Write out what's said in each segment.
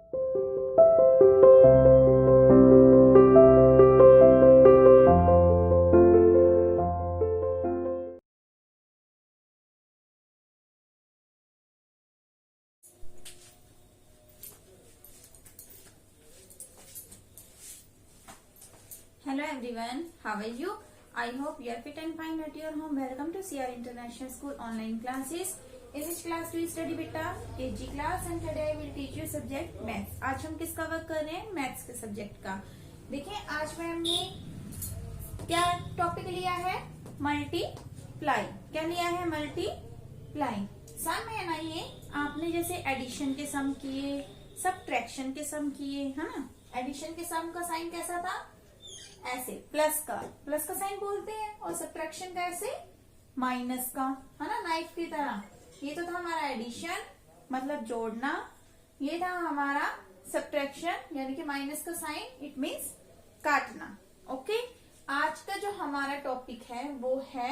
Hello everyone, how are you? I hope you are fit and fine at your home. Welcome to CR International School online classes. In which class do you study beta? KG class, and today I will teach you subject maths. आज हम किसका work कर रहे हैं? Maths के subject का। देखिए आज मैम ने क्या टॉपिक लिया है? मल्टीप्लाई। क्या लिया है? मल्टीप्लाई। सम है ना ये, आपने जैसे एडिशन के सम किए, सब्ट्रैक्शन के सम किए, है ना। एडिशन के सम का साइन कैसा था? ऐसे प्लस का साइन बोलते हैं, और सब्ट्रैक्शन का ऐसे माइनस का, है ना, नाइफ की तरह। ये तो था हमारा एडिशन, मतलब जोड़ना। ये था हमारा सब्ट्रैक्शन, यानी कि माइनस का साइन, इट मीन्स काटना। ओके, आज का जो हमारा टॉपिक है वो है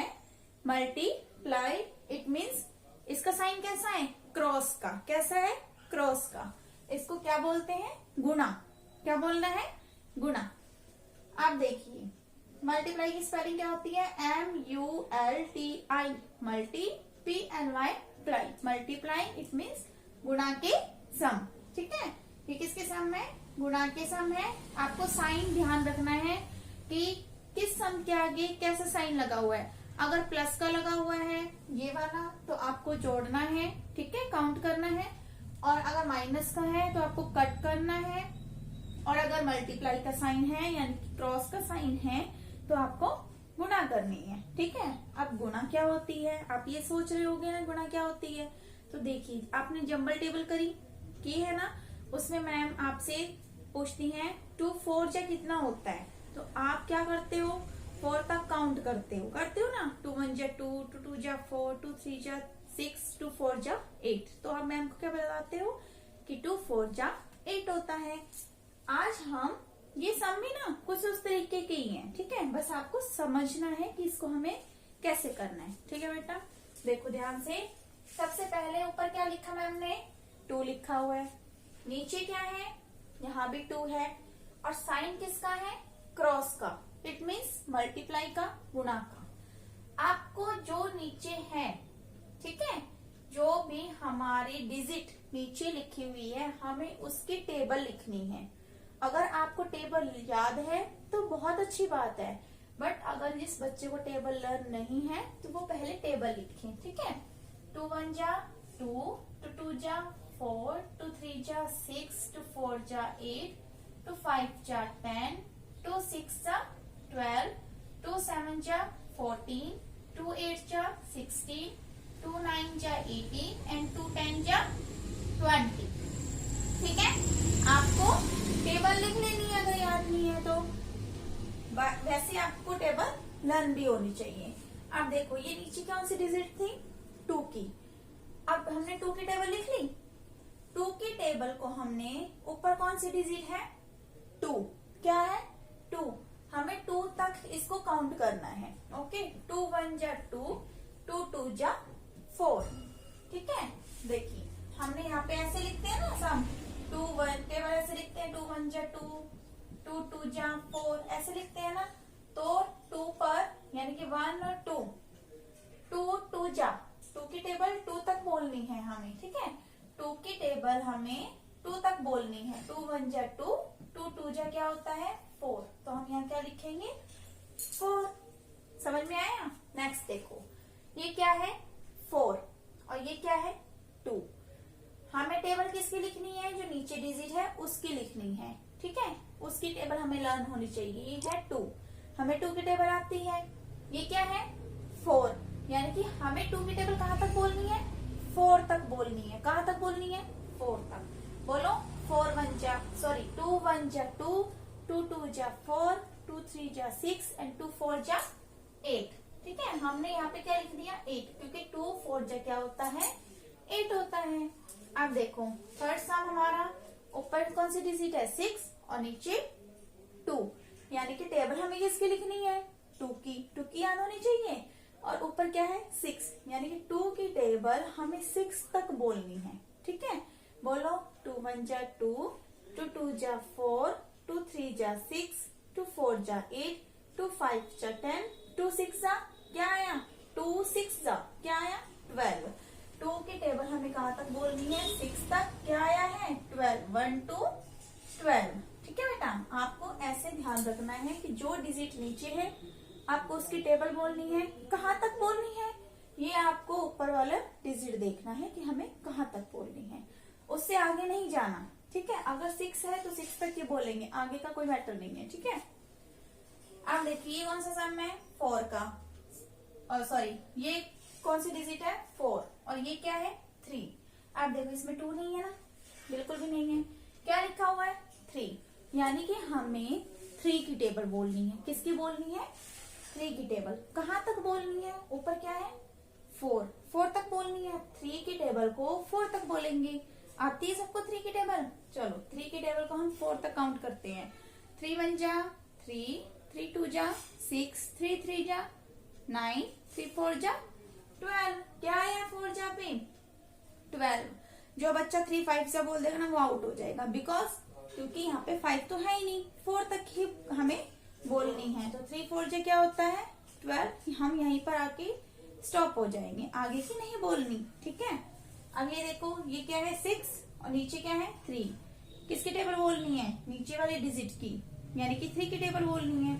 मल्टीप्लाई। इट मीन्स इसका साइन कैसा है? क्रॉस का। कैसा है? क्रॉस का। इसको क्या बोलते हैं? गुणा। क्या बोलना है? गुणा। आप देखिए मल्टीप्लाई की स्पेलिंग क्या होती है? MULTI, multi, PLY, ply. Multiply it means गुणा के सम। ठीक है, ये किसके सम है? गुणा के सम है। आपको साइन ध्यान रखना है कि किस सम के आगे कैसा साइन लगा हुआ है। अगर प्लस का लगा हुआ है ये वाला, तो आपको जोड़ना है, ठीक है, काउंट करना है। और अगर माइनस का है तो आपको कट करना है। और अगर मल्टीप्लाई का साइन है, यानी कि क्रॉस का साइन है, तो आपको गुणा करनी है। ठीक है, अब गुणा क्या होती है? आप ये सोच रहे होगे ना गुणा क्या होती है। तो देखिए आपने जंबल टेबल की है ना, उसमें मैम आपसे पूछती है 2 4 जा कितना होता है। तो आप क्या करते हो? 4 तक काउंट करते हो ना। 2 1 जा 2, 2 2 जा 4, 2 3 जा 6, 2 4 जा 8। तो आप मैम को क्या बताते हो कि 2 4 जा 8 होता है। आज हम ये सम भी ना कुछ उस तरीके के ही हैं। ठीक है, बस आपको समझना है कि इसको हमें कैसे करना है। ठीक है बेटा, देखो ध्यान से। सबसे पहले ऊपर क्या लिखा मैम ने? 2 लिखा हुआ है। नीचे क्या है? यहाँ भी 2 है। और साइन किसका है? क्रॉस का। इट मीन्स मल्टीप्लाई का, गुणा का। आपको जो नीचे है, ठीक है, जो भी हमारी डिजिट नीचे लिखी हुई है, हमें उसकी टेबल लिखनी है। अगर आपको टेबल याद है तो बहुत अच्छी बात है, बट अगर जिस बच्चे को टेबल लर्न नहीं है तो वो पहले टेबल लिखें। ठीक है, 2 1 जा 2, 2 2 जा 4, 2 3 जा 6, 2 4 जा 8, 2 5 जा 10, 2 6 जा 12, 2 7 जा 14, 2 8 जा 16, 2 9 जा 18 एंड 2 10 जा 20। ठीक है, आपको टेबल लिख लेनी है अगर याद नहीं है तो। वैसे आपको टेबल लर्न भी होनी चाहिए। अब देखो ये नीचे कौन सी डिजिट थी? 2 की। अब हमने 2 की टेबल लिख ली। 2 की टेबल को हमने, ऊपर कौन सी डिजिट है? 2। क्या है? 2। हमें 2 तक इसको काउंट करना है। ओके, 2 1 जा 2, 2 2 जा 4। ठीक है, देखिए हमने यहाँ पे ऐसे लिखते हैं ना सम। 2 1 टेबल ऐसे लिखते हैं, 2 1 जा 2, 2 2 जा 4, ऐसे लिखते हैं ना। तो 2 पर यानी कि 1 और 2, 2 2 जा 2 की टेबल 2 तक बोलनी है हमें। ठीक है, 2 की टेबल हमें 2 तक बोलनी है। 2 1 जा 2, 2 2 जा क्या होता है? 4। तो हम यहाँ क्या लिखेंगे? 4। समझ में आया? नेक्स्ट देखो, ये क्या है? 4 और ये क्या है? 2। हमें टेबल किसकी लिखनी है? जो नीचे डिजिट है उसकी लिखनी है। ठीक है, उसकी टेबल हमें लर्न होनी चाहिए। ये है 2, हमें 2 की टेबल आती है। ये क्या है? 4, यानी कि हमें 2 की टेबल कहाँ तक बोलनी है? 4 तक बोलनी है। कहाँ तक बोलनी है? 4 तक। बोलो 2 1 जा 2, 2 2 जा 4, 2 3 जा 6 एंड 2 4 जा 8। ठीक है, हमने यहाँ पे क्या लिख दिया? 8, क्योंकि 2 4 जा क्या होता है? 8 होता है। अब देखो थर्ड सम हमारा, ऊपर कौन सी डिजिट है? 6 और नीचे 2, यानी कि टेबल हमें किसकी लिखनी है? 2 की। 2 की याद होनी चाहिए। और ऊपर क्या है? 6, यानी कि 2 की टेबल हमें 6 तक बोलनी है। ठीक है, बोलो 2 1 जा 2, 2 2 जा 4, 2 3 जा 6, 2 4 जा 8, 2 5 जा 10, 2 6 जा क्या आया 2 6 जा क्या आया 12। 2 की टेबल हमें कहाँ तक बोलनी है 6 तक, क्या आया है 12, 1 to 12। ठीक है बेटा, आपको ऐसे ध्यान रखना है कि जो डिजिट नीचे है आपको उसकी टेबल बोलनी है, कहाँ तक बोलनी है ये आपको ऊपर वाला डिजिट देखना है कि हमें कहाँ तक बोलनी है, उससे आगे नहीं जाना। ठीक है, अगर 6 है तो 6 तक ये बोलेंगे, आगे का कोई मैटर नहीं है। ठीक है, अब देखिए कौन सा सम है 4 का, और सॉरी ये कौन सी डिजिट है 4 और ये क्या है 3। आप देखो इसमें 2 नहीं है ना, बिल्कुल भी नहीं है, क्या लिखा हुआ है 3, यानी कि हमें 3 की टेबल बोलनी है। किसकी बोलनी है 3 की टेबल। कहाँ तक बोलनी है, ऊपर क्या है 4 तक बोलनी है। 3 की टेबल को 4 तक बोलेंगे। आती है सबको 3 की टेबल, चलो 3 की टेबल को हम 4 तक काउंट करते हैं। 3 1 जा 3, 3 2 जा 6, 3 3 जा 9, 3 4 जा 12। क्या आया 4 जा पे 12। जो बच्चा 3 5 से बोल देगा ना वो आउट हो जाएगा, बिकॉज क्योंकि यहाँ पे 5 तो है ही नहीं, 4 तक ही हमें बोलनी है। तो 3 4 जा क्या होता है 12, हम यहीं पर आके स्टॉप हो जाएंगे, आगे की नहीं बोलनी। ठीक है, अब ये देखो ये क्या है 6 और नीचे क्या है 3। किसकी टेबल बोलनी है नीचे वाले डिजिट की, यानी कि 3 की टेबल बोलनी है।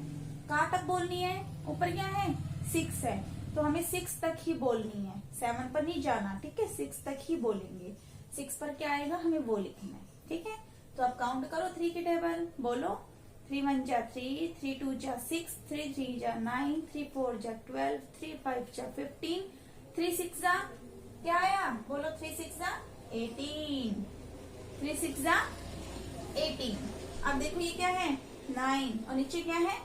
कहाँ तक बोलनी है, ऊपर क्या है 6 है तो हमें 6 तक ही बोलनी है, 7 पर नहीं जाना। ठीक है, 6 तक ही बोलेंगे। 6 पर क्या आएगा हमें वो लिखना है। ठीक है, तो अब काउंट करो 3 की टेबल, बोलो 3 1 जा 3, 3 2 जा 6, 3 3 जा 9, 3 4 जा 12, 3 5 जा 15, 3 6 जा क्या आया, बोलो 3 6 जा 18, 3 6 जा 18। अब देखो ये क्या है 9 और नीचे क्या है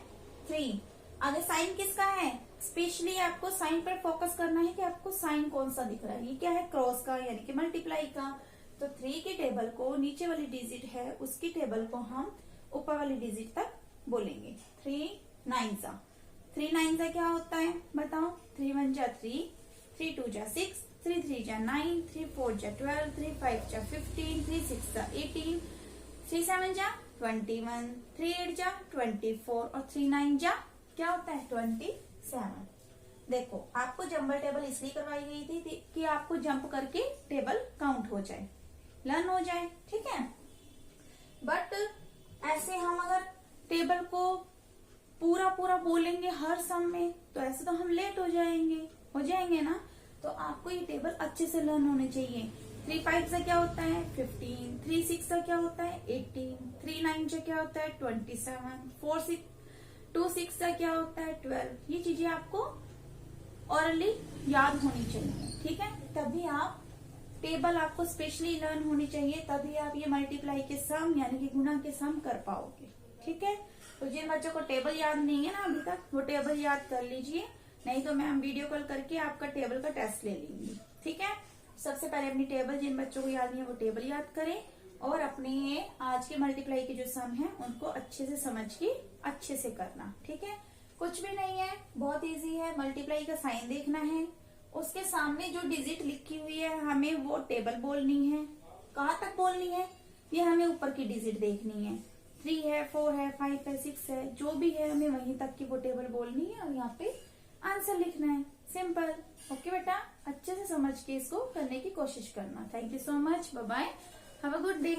3। आगे साइन किसका है, स्पेशली आपको साइन पर फोकस करना है कि आपको साइन कौन सा दिख रहा है। ये क्या है क्रॉस का, यानी कि मल्टीप्लाई का। तो 3 की टेबल को नीचे वाली डिजिट है उसकी टेबल को हम ऊपर वाली डिजिट तक बोलेंगे। 3 9 जा 3 9 जा क्या होता है बताओ, 3 1 जा 3, 3 2 जा 6, 3 3 जा 9, 3 4 जा 12, 3 5 जा 15, 3 6 जा 18, 3 7 जा 21, 3 8 जा 24 और 3 9 जा क्या होता है 27। देखो आपको जंबल टेबल इसलिए करवाई गई थी कि आपको जंप करके टेबल काउंट हो जाए, लर्न हो जाए। ठीक है, बट ऐसे हम अगर टेबल को पूरा पूरा बोलेंगे हर सम में तो ऐसे तो हम लेट हो जाएंगे ना। तो आपको ये टेबल अच्छे से लर्न होने चाहिए। 3 5 से क्या होता है 15, 3 6 से क्या होता है 18, 3 9 से क्या होता है 27, 4 6 2 6 से क्या होता है 12। ये चीजें आपको ऑरली याद होनी चाहिए। ठीक है, तभी आप टेबल आपको स्पेशली लर्न होनी चाहिए, तभी आप ये मल्टीप्लाई के सम यानी कि गुणा के सम कर पाओगे। ठीक है, तो जिन बच्चों को टेबल याद नहीं है ना अभी तक वो टेबल याद कर लीजिए, नहीं तो मैम वीडियो कॉल करके आपका टेबल का टेस्ट ले लेंगी। ठीक है, सबसे पहले अपनी टेबल, जिन बच्चों को याद नहीं है वो टेबल याद करें और अपने आज के मल्टीप्लाई के जो सम है उनको अच्छे से समझ के अच्छे से करना। ठीक है, कुछ भी नहीं है, बहुत इजी है। मल्टीप्लाई का साइन देखना है, उसके सामने जो डिजिट लिखी हुई है हमें वो टेबल बोलनी है। कहाँ तक बोलनी है, ये हमें ऊपर की डिजिट देखनी है। 3 है 4 है 5 है 6 है जो भी है हमें वहीं तक की वो टेबल बोलनी है और यहाँ पे आंसर लिखना है, सिंपल। ओके बेटा, अच्छे से समझ के इसको करने की कोशिश करना। Thank you so much, bye bye, have a good day.